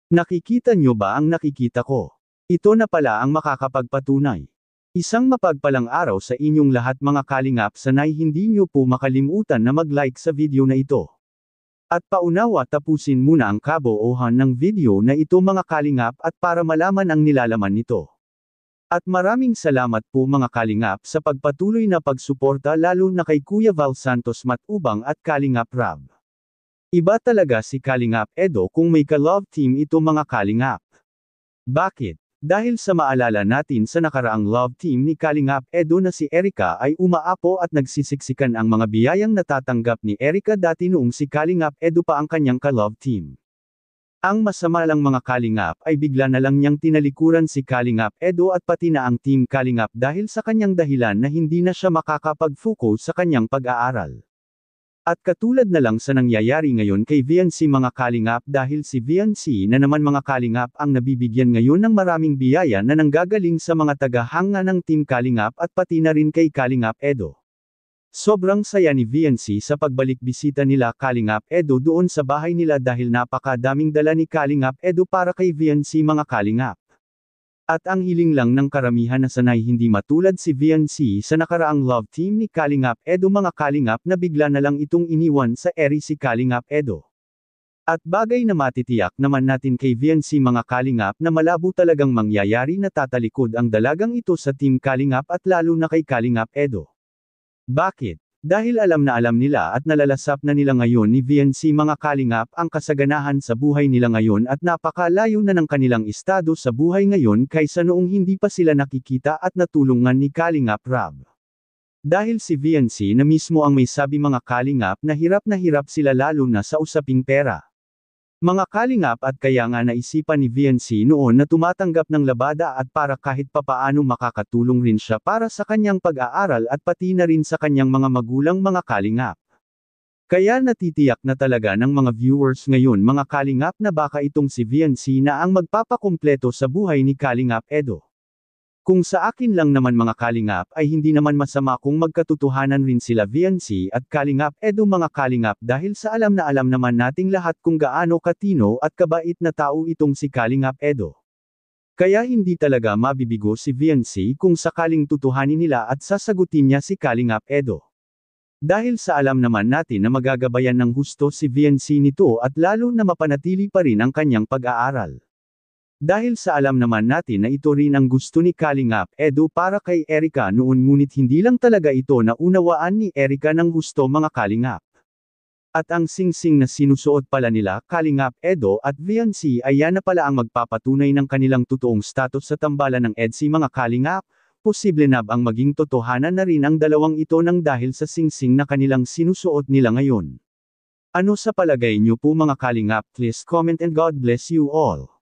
Nakikita nyo ba ang nakikita ko? Ito na pala ang makakapagpatunay. Isang mapagpalang araw sa inyong lahat mga kalingap, sanay hindi nyo po makalimutan na mag-like sa video na ito. At paunawa tapusin muna ang kabuuan ng video na ito mga kalingap at para malaman ang nilalaman nito. At maraming salamat po mga kalingap sa pagpatuloy na pagsuporta lalo na kay Kuya Val Santos Matubang at Kalingap Rab. Iba talaga si Kalingap Edo kung may ka-love team ito mga kalingap. Bakit? Dahil sa maalala natin sa nakaraang love team ni Kalingap Edo na si Erica ay umaapo at nagsisiksikan ang mga biyayang natatanggap ni Erica dati noong si Kalingap Edo pa ang kanyang ka-love team. Ang masama lang mga kalingap ay bigla na lang niyang tinalikuran si Kalingap Edo at pati na ang team Kalingap dahil sa kanyang dahilan na hindi na siya makakapag-focus sa kanyang pag-aaral. At katulad na lang sa nangyayari ngayon kay Viancy mga kalingap dahil si Viancy na naman mga kalingap ang nabibigyan ngayon ng maraming biyaya na nanggagaling sa mga tagahanga ng team Kalingap at pati na rin kay Kalingap Edo. Sobrang saya ni Viancy sa pagbalik bisita nila Kalingap Edo doon sa bahay nila dahil napakadaming dala ni Kalingap Edo para kay Viancy mga kalingap. At ang hiling lang ng karamihan na sanay hindi matulad si Viancy sa nakaraang love team ni Kalingap Edo mga kalingap na bigla na lang itong iniwan sa eri si Kalingap Edo. At bagay na matitiyak naman natin kay Viancy mga kalingap na malabo talagang mangyayari na tatalikod ang dalagang ito sa team Kalingap at lalo na kay Kalingap Edo. Bakit? Dahil alam na alam nila at nalalasap na nila ngayon ni Viancy mga kalingap ang kasaganahan sa buhay nila ngayon at napakalayo na ng kanilang estado sa buhay ngayon kaysa noong hindi pa sila nakikita at natulungan ni Kalingap Rab. Dahil si Viancy na mismo ang may sabi mga kalingap na hirap sila lalo na sa usaping pera. Mga kalingap at kaya nga naisipan ni Viancy noon na tumatanggap ng labada at para kahit papaano makakatulong rin siya para sa kanyang pag-aaral at pati na rin sa kanyang mga magulang mga kalingap. Kaya natitiyak na talaga ng mga viewers ngayon mga kalingap na baka itong si Viancy na ang magpapakumpleto sa buhay ni Kalingap Edo. Kung sa akin lang naman mga kalingap ay hindi naman masama kung magkatotohanan rin sila Viancy at Kalingap Edo mga kalingap dahil sa alam na alam naman nating lahat kung gaano katino at kabait na tao itong si Kalingap Edo. Kaya hindi talaga mabibigo si Viancy kung sakaling tutuhanin nila at sasagutin niya si Kalingap Edo. Dahil sa alam naman natin na magagabayan ng husto si Viancy nito at lalo na mapanatili pa rin ang kanyang pag-aaral. Dahil sa alam naman natin na ito rin ang gusto ni Kalingap Edo para kay Erica noon ngunit hindi lang talaga ito na unawaan ni Erica ng gusto mga kalingap. At ang singsing na sinusuot pala nila Kalingap Edo at Viancy ay yan na pala ang magpapatunay ng kanilang totoong status sa tambalan ng EDSI mga kalingap, posible na ang maging totohanan na rin ang dalawang ito nang dahil sa singsing na kanilang sinusuot nila ngayon. Ano sa palagay niyo po mga kalingap? Please comment and God bless you all.